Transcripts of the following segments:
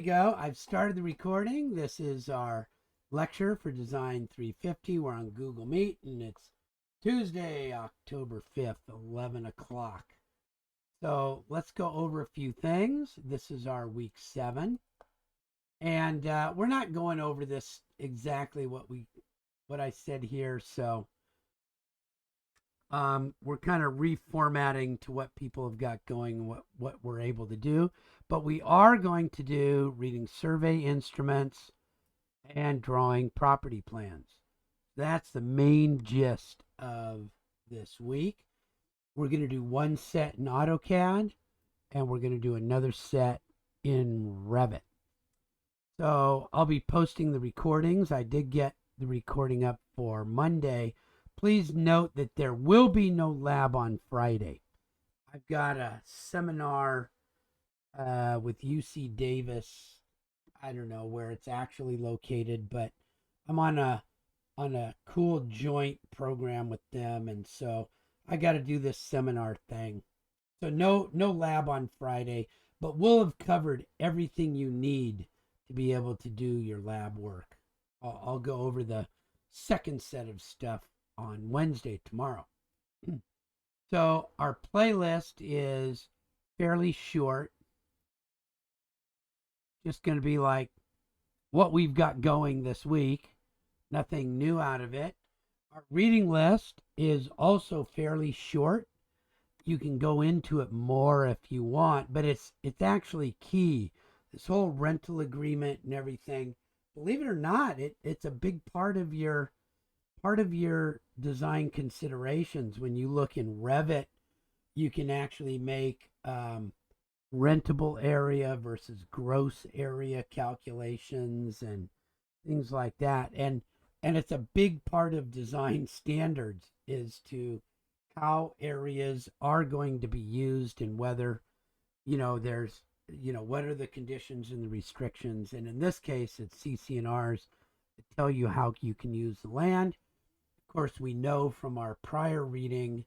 you go. I've started the recording. This is our lecture for Design 350. We're on Google Meet, and it's Tuesday, October 5th, 11 o'clock. So let's go over a few things. This is our week 7. And we're not going over this exactly what I said here. So we're kind of reformatting to what people have got going, what we're able to do. But we are going to do reading survey instruments and drawing property plans. That's the main gist of this week. We're going to do one set in AutoCAD, and we're going to do another set in Revit. So I'll be posting the recordings. I did get the recording up for Monday. Please note that there will be no lab on Friday. I've got a seminar with UC Davis. I don't know where it's actually located, but I'm on a cool joint program with them, and so I got to do this seminar thing. So no lab on Friday, but we'll have covered everything you need to be able to do your lab work. I'll go over the second set of stuff on Wednesday, tomorrow. So our playlist is fairly short. Just going to be like what we've got going this week. Nothing new out of it. Our reading list is also fairly short. You can go into it more if you want, but it's actually key. This whole rental agreement and everything, believe it or not, it's a big part of your design considerations. When you look in Revit, you can actually make rentable area versus gross area calculations and things like that. And it's a big part of design standards is to how areas are going to be used and whether, there's, what are the conditions and the restrictions. And in this case, it's CC&Rs that tell you how you can use the land. Of course, we know from our prior reading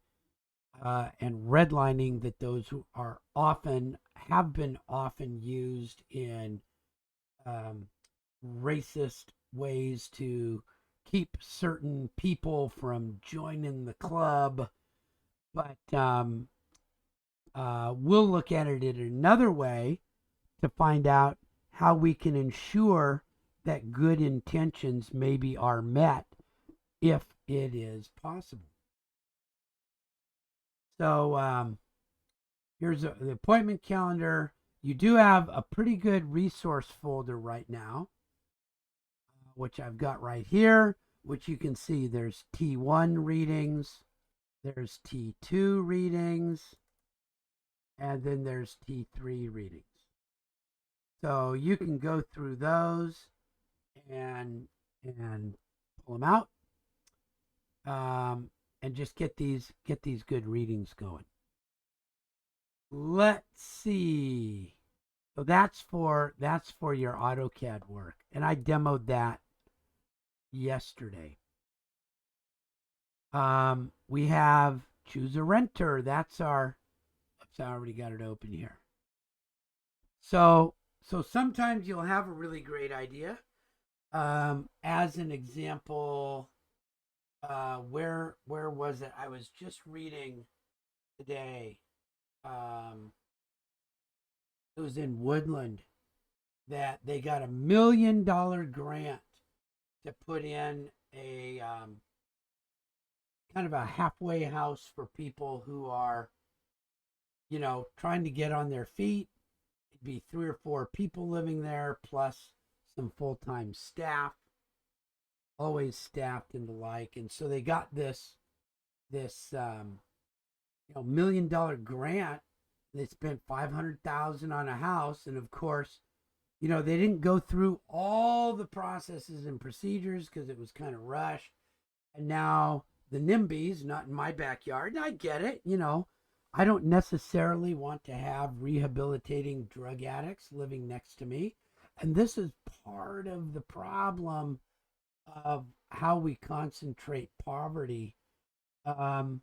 and redlining that those have been often used in racist ways to keep certain people from joining the club. But we'll look at it in another way to find out how we can ensure that good intentions maybe are met if it is possible. So here's the appointment calendar. You do have a pretty good resource folder right now, which I've got right here, which you can see there's T1 readings, there's T2 readings, and then there's T3 readings. So you can go through those and pull them out, and just get these good readings going. Let's see. So that's for your AutoCAD work, and I demoed that yesterday. We have choose a renter. That's our. Oops, I already got it open here. So sometimes you'll have a really great idea. As an example, where was it? I was just reading today. It was in Woodland that they got $1 million grant to put in a kind of a halfway house for people who are, trying to get on their feet. It'd be 3 or 4 people living there plus some full-time staff, always staffed and the like. And so they got this $1 million grant. They spent $500,000 on a house, and of course, they didn't go through all the processes and procedures because it was kind of rushed. And now the NIMBYs, not in my backyard, and I get it, I don't necessarily want to have rehabilitating drug addicts living next to me. And this is part of the problem of how we concentrate poverty. They're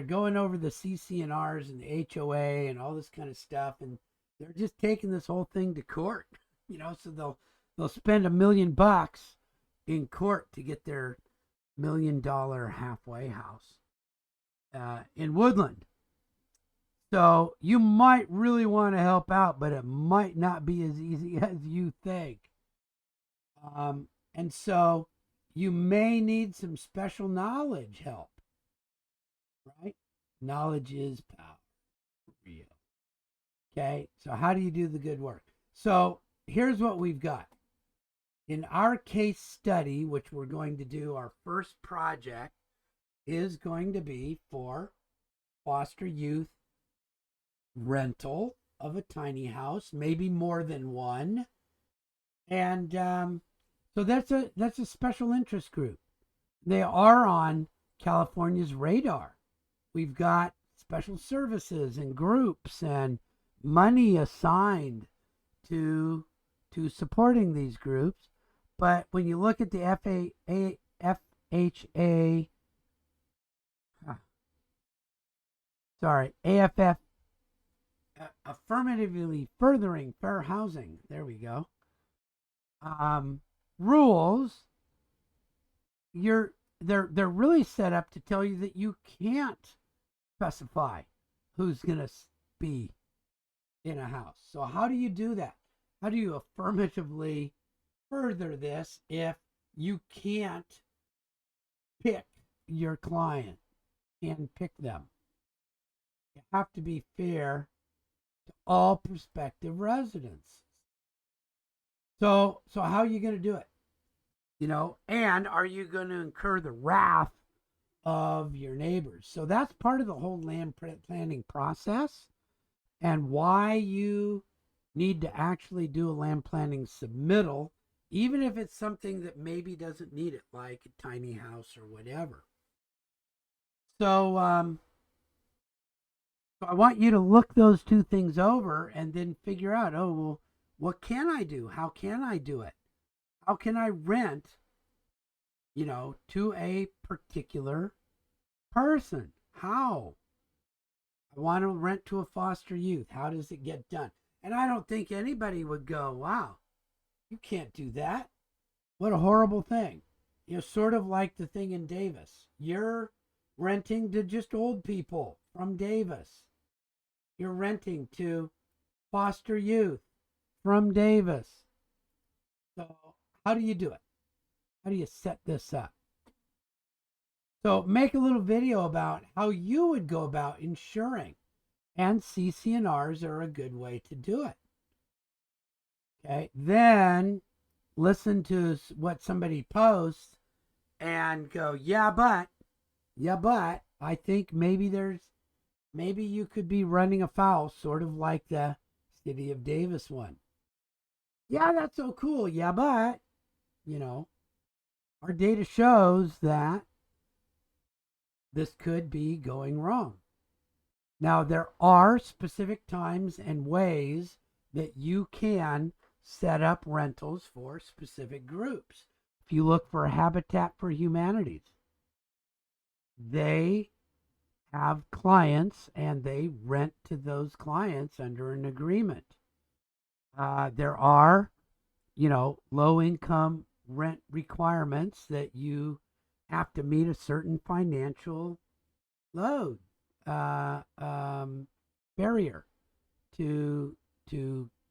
going over the CC&Rs and the HOA and all this kind of stuff, and They're just taking this whole thing to court, so they'll spend $1 million in court to get their $1 million halfway house in Woodland. So you might really want to help out, but it might not be as easy as you think. And so you may need some special knowledge help, right? Knowledge is power. Real. Okay, so how do you do the good work? So here's what we've got. In our case study, which we're going to do, our first project is going to be for foster youth rental of a tiny house, maybe more than one. And so that's a special interest group. They are on California's radar. We've got special services and groups and money assigned to supporting these groups. But when you look at the AFF, affirmatively furthering fair housing, there we go, rules, they're really set up to tell you that you can't specify who's going to be in a house. So how do you do that? How do you affirmatively further this if you can't pick your client and pick them? You have to be fair to all prospective residents. So how are you going to do it? And are you going to incur the wrath of your neighbors? So that's part of the whole land planning process, and why you need to actually do a land planning submittal, even if it's something that maybe doesn't need it, like a tiny house or whatever. So I want you to look those two things over and then figure out, oh, well, what can I do? How can I do it? How can I rent, to a particular person? How? I want to rent to a foster youth. How does it get done? And I don't think anybody would go, wow, you can't do that. What a horrible thing. Sort of like the thing in Davis. You're renting to just old people from Davis. You're renting to foster youth from Davis. So how do you do it? How do you set this up? So make a little video about how you would go about insuring, and CC&Rs are a good way to do it. Okay, then listen to what somebody posts and go, yeah, but I think maybe you could be running afoul, sort of like the City of Davis one. Yeah, that's so cool. Yeah, but, our data shows that this could be going wrong. Now, there are specific times and ways that you can set up rentals for specific groups. If you look for Habitat for Humanity, they have clients and they rent to those clients under an agreement. There are, low income rent requirements that you have to meet a certain financial load barrier to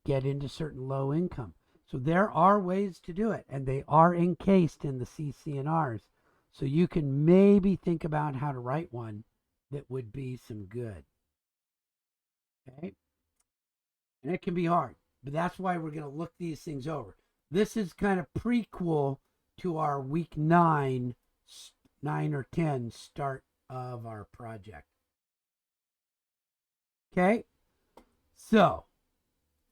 get into certain low income. So there are ways to do it, and they are encased in the CC&Rs. So you can maybe think about how to write one that would be some good. Okay? And it can be hard, but that's why we're going to look these things over. This is kind of prequel to our week 9 or 10 start of our project. Okay? So,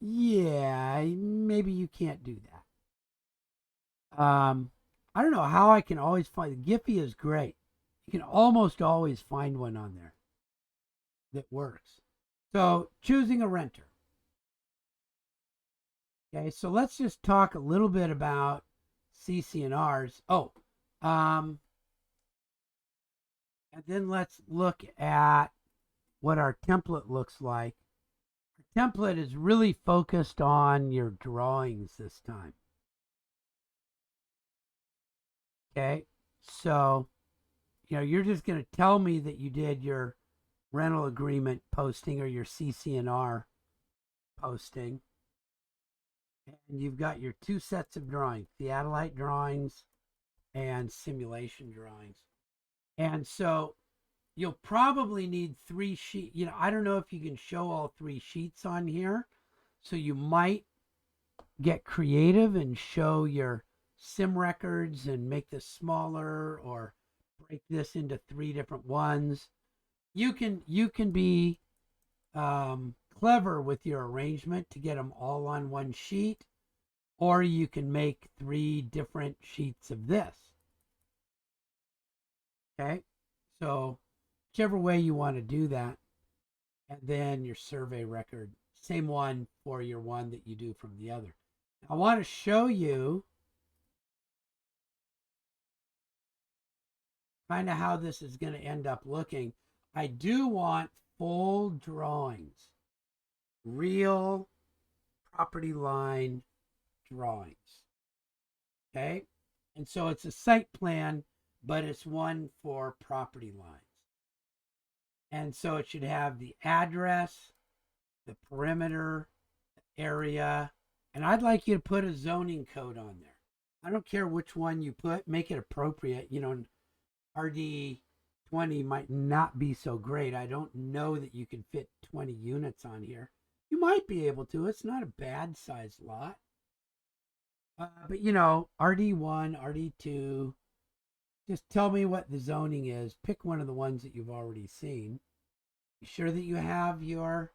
yeah, maybe you can't do that. I don't know how I can always find, Giphy is great. You can almost always find one on there that works. So, choosing a renter. Okay, so let's just talk a little bit about CC&Rs. And then let's look at what our template looks like. template is really focused on your drawings this time. Okay, so you're just going to tell me that you did your rental agreement posting or your CC&R posting, and you've got your two sets of drawings, theodolite drawings and simulation drawings. And so you'll probably need 3 sheets. I don't know if you can show all 3 sheets on here, so you might get creative and show your sim records and make this smaller or break this into 3 different ones. You can be clever with your arrangement to get them all on one sheet, or you can make 3 different sheets of this. Okay, so whichever way you want to do that. And then your survey record, same one for your one that you do from the other. I want to show you kind of how this is going to end up looking. I do want full drawings, real property line drawings. Okay, and so it's a site plan, but it's one for property lines. And so it should have the address, the perimeter, the area, and I'd like you to put a zoning code on there. I don't care which one you put, make it appropriate. RD 20 might not be so great. I don't know that you can fit 20 units on here. You might be able to. It's not a bad sized lot. But RD1, RD2, just tell me what the zoning is. Pick one of the ones that you've already seen. Be sure that you have your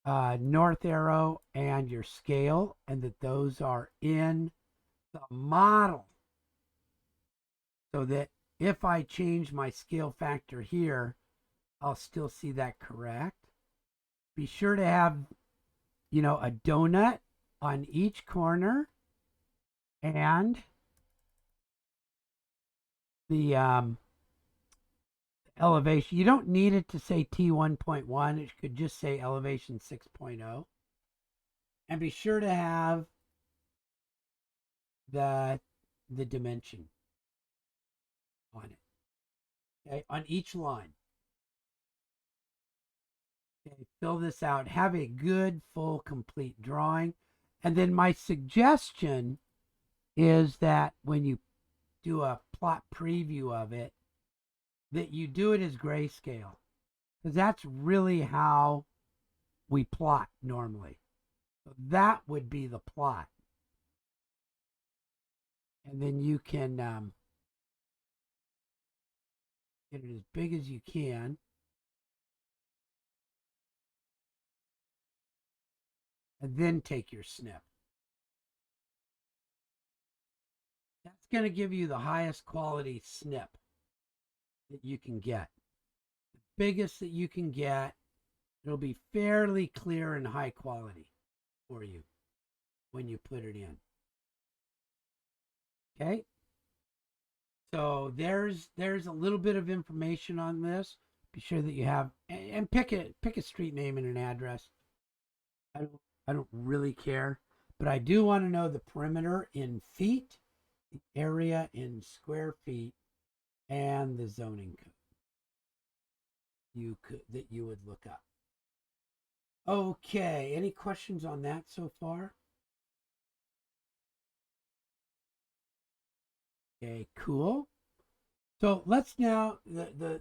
north arrow and your scale, and that those are in the model, so that if I change my scale factor here, I'll still see that correct. Be sure to have, a donut on each corner, and the elevation. You don't need it to say T1.1. It could just say elevation 6.0. And be sure to have the dimension on it. Okay, on each line. Okay, fill this out. Have a good, full, complete drawing. And then my suggestion is that when you do a plot preview of it, that you do it as grayscale, because that's really how we plot normally. So that would be the plot. And then you can get it as big as you can. And then take your snip. That's going to give you the highest quality snip that you can get. The biggest that you can get. It'll be fairly clear and high quality for you when you put it in. Okay? So there's a little bit of information on this. Be sure that you have, and pick a street name and an address. I don't really care, but I do want to know the perimeter in feet, the area in square feet, and the zoning code that you would look up. Okay, any questions on that so far? Okay, cool. So let's now, the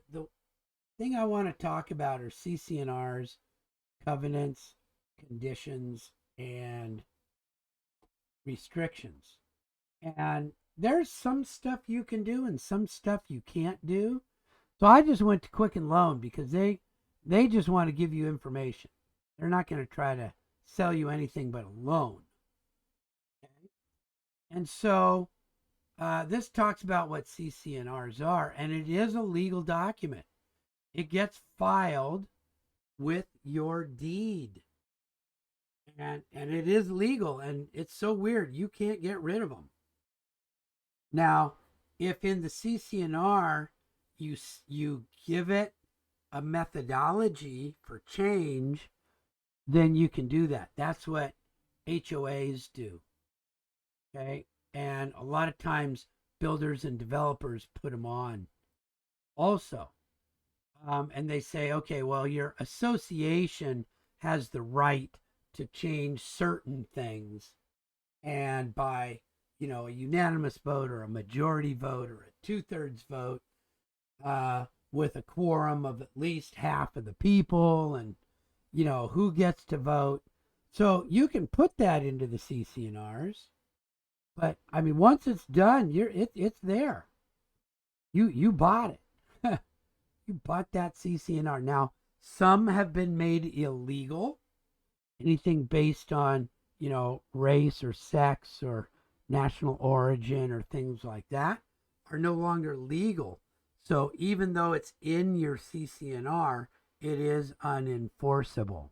thing I want to talk about are CC&Rs, covenants, conditions, and restrictions. And there's some stuff you can do and some stuff you can't do. So I just went to Quicken Loan because they just want to give you information. They're not going to try to sell you anything but a loan. Okay? And so this talks about what CC&Rs are, and it is a legal document. It gets filed with your deed. And it is legal, and it's so weird. You can't get rid of them. Now, if in the CC&R you give it a methodology for change, then you can do that. That's what HOAs do. Okay. And a lot of times builders and developers put them on also. And they say, okay, well, your association has the right to change certain things. And by, a unanimous vote or a majority vote or a 2/3 vote, with a quorum of at least half of the people, and, who gets to vote. So you can put that into the CC&Rs. But I mean, once it's done, it's there. You bought it. You bought that CC&R. Now, some have been made illegal. Anything based on, race or sex or national origin or things like that are no longer legal. So even though it's in your CC&R, it is unenforceable.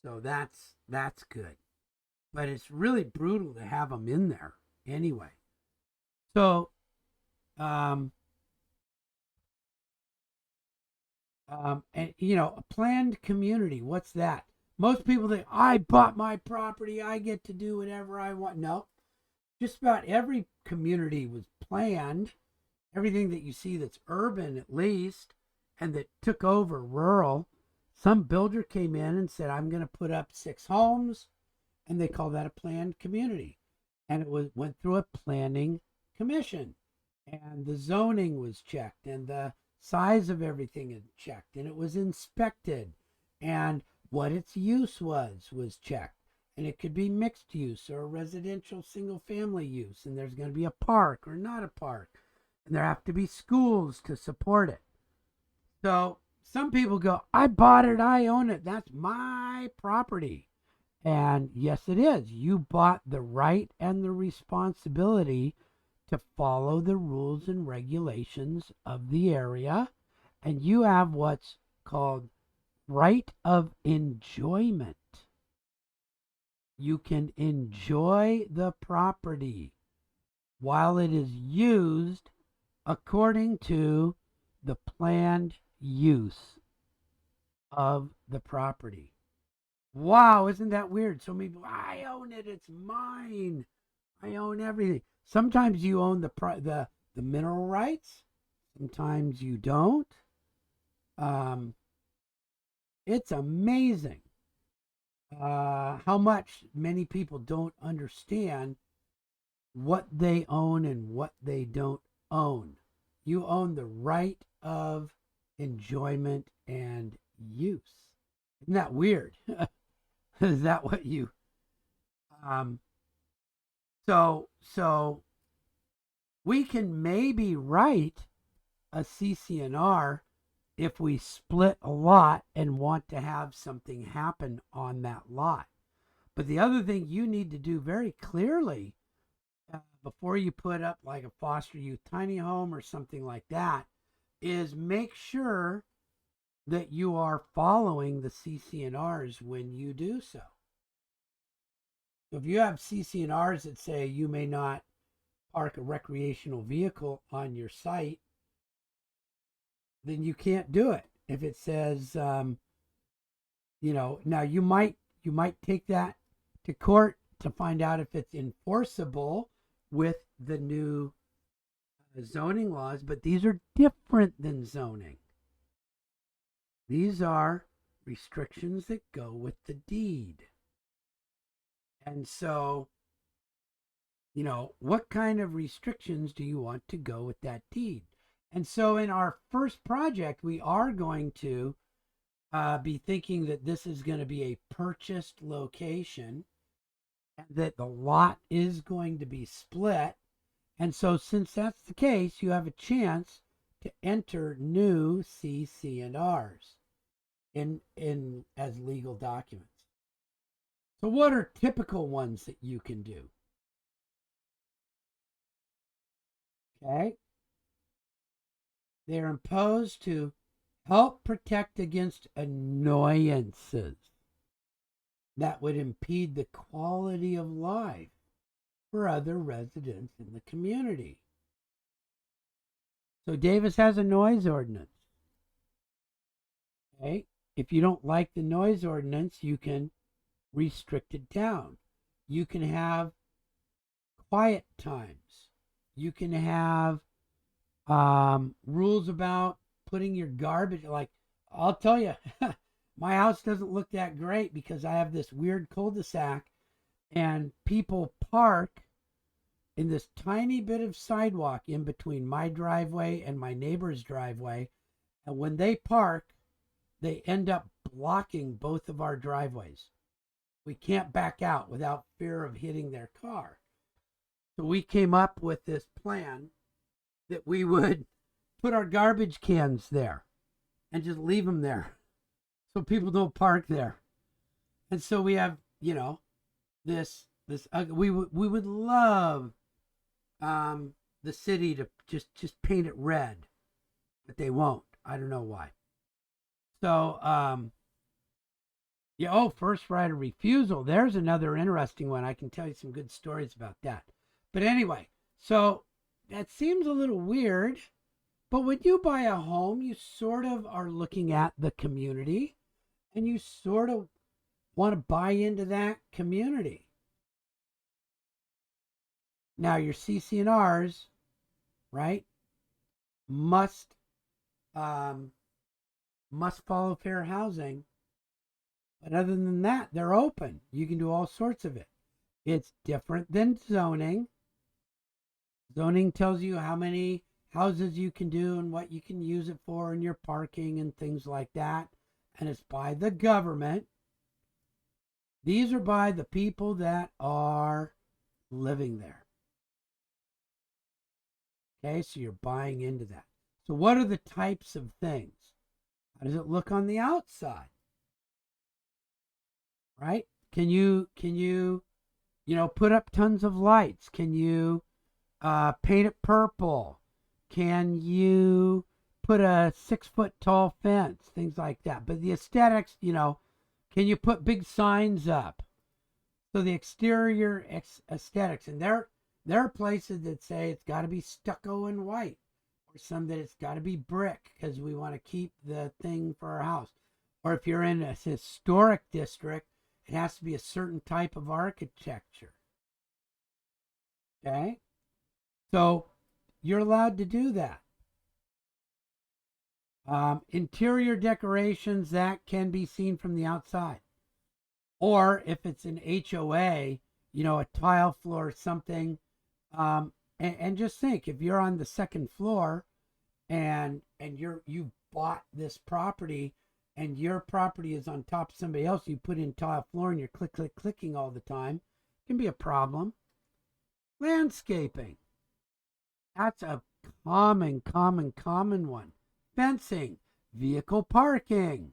So that's good. But it's really brutal to have them in there anyway. So, and a planned community, what's that? Most people think, I bought my property, I get to do whatever I want. No, just about every community was planned. Everything that you see that's urban, at least, and that took over rural, some builder came in and said, I'm going to put up 6 homes, and they call that a planned community. And it went through a planning commission, and the zoning was checked, and the size of everything is checked, and it was inspected, and what its use was checked. And it could be mixed use or residential single family use, and there's going to be a park or not a park, and there have to be schools to support it. So some people go, I bought it, I own it, that's my property. And yes, it is. You bought the right and the responsibility to follow the rules and regulations of the area. And you have what's called right of enjoyment. You can enjoy the property while it is used according to the planned use of the property. Wow, isn't that weird? So many people, I own it, it's mine. I own everything. Sometimes you own the mineral rights. Sometimes you don't. It's amazing how much many people don't understand what they own and what they don't own. You own the right of enjoyment and use. Isn't that weird? Is that what you so we can maybe write a CC&R if we split a lot and want to have something happen on that lot. But the other thing you need to do very clearly before you put up like a foster youth tiny home or something like that is make sure that you are following the CC&Rs when you do so. So if you have CC&Rs that say you may not park a recreational vehicle on your site, then you can't do it. If it says, now you might take that to court to find out if it's enforceable with the new zoning laws, but these are different than zoning. These are restrictions that go with the deed. And so, what kind of restrictions do you want to go with that deed? And so in our first project, we are going to be thinking that this is going to be a purchased location and that the lot is going to be split. And so since that's the case, you have a chance to enter new CC&Rs in as legal documents. So what are typical ones that you can do? Okay. They're imposed to help protect against annoyances that would impede the quality of life for other residents in the community. So Davis has a noise ordinance. Okay. If you don't like the noise ordinance, you can restrict it down. You can have quiet times. You can have rules about putting your garbage. Like, I'll tell you, my house doesn't look that great because I have this weird cul-de-sac and people park in this tiny bit of sidewalk in between my driveway and my neighbor's driveway. And when they park, they end up blocking both of our driveways. We can't back out without fear of hitting their car. So we came up with this plan that we would put our garbage cans there and just leave them there so people don't park there. And so we have, this we would love the city to just paint it red, but they won't. I don't know why. So first right of refusal. There's another interesting one. I can tell you some good stories about that. But anyway, so that seems a little weird, but when you buy a home, you sort of are looking at the community and you sort of want to buy into that community. Now your CC&Rs, right, must follow fair housing. But other than that, they're open. You can do all sorts of it. It's different than zoning. Zoning tells you how many houses you can do and what you can use it for and your parking and things like that. And it's by the government. These are by the people that are living there. Okay, so you're buying into that. So what are the types of things? How does it look on the outside? Right? Can you put up tons of lights? Can you paint it purple? Can you put a 6-foot tall fence? Things like that. But the aesthetics, can you put big signs up? So the exterior aesthetics, and there are places that say it's got to be stucco and white, or some that it's got to be brick because we want to keep the thing for our house. Or if you're in a historic district, it has to be a certain type of architecture. Okay? So you're allowed to do that. Interior decorations, that can be seen from the outside. Or if it's an HOA, a tile floor or something. And just think, if you're on the second floor and you bought this property and your property is on top of somebody else, you put in tile floor and you're clicking all the time, it can be a problem. Landscaping. That's a common one. Fencing, vehicle parking,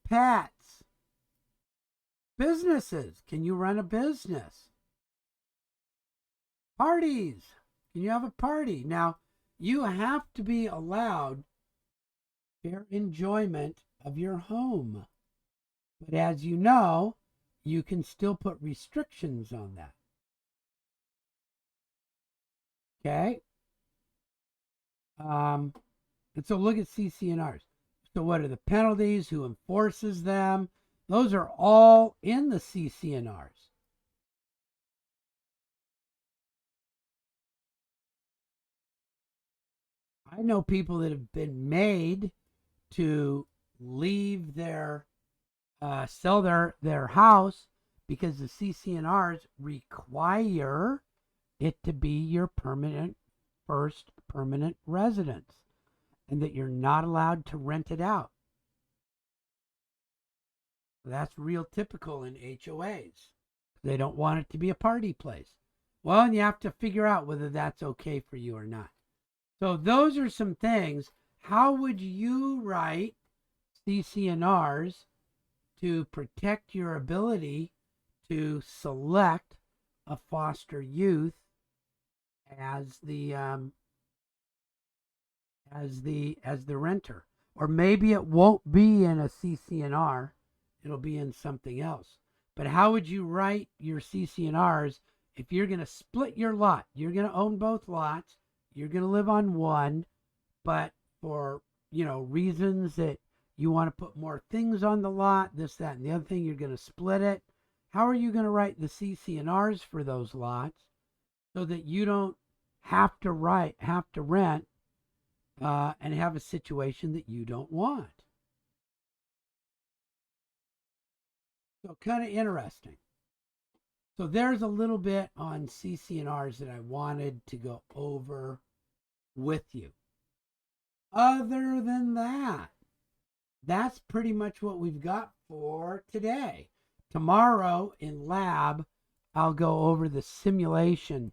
pets, businesses. Can you run a business? Parties. Can you have a party? Now, you have to be allowed fair enjoyment of your home. But as you know, you can still put restrictions on that. Okay? And so look at CC&Rs. So what are the penalties? Who enforces them? Those are all in the CC&Rs. I know people that have been made to leave their sell their house because the CC&Rs require it to be your first permanent residence, and that you're not allowed to rent it out. That's real typical in HOAs. They don't want it to be a party place. Well, and you have to figure out whether that's okay for you or not. So those are some things. How would you write CC&Rs to protect your ability to select a foster youth as the renter? Or maybe it won't be in a CC&R, it'll be in something else. But how would you write your CC&Rs if you're going to split your lot? You're going to own both lots, you're going to live on one, but for reasons that you want to put more things on the lot, this, that, and the other thing. You're going to split it. How are you going to write the CC&Rs for those lots so that you don't have to rent and have a situation that you don't want? So kind of interesting. So there's a little bit on CC&Rs that I wanted to go over with you. Other than that, that's pretty much what we've got for today. Tomorrow in lab, I'll go over the simulation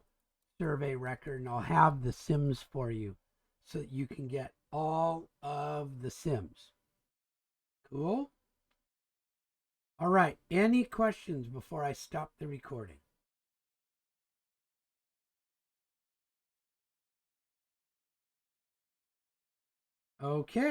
survey record and I'll have the sims for you so that you can get all of the sims. Cool? All right. Any questions before I stop the recording? Okay.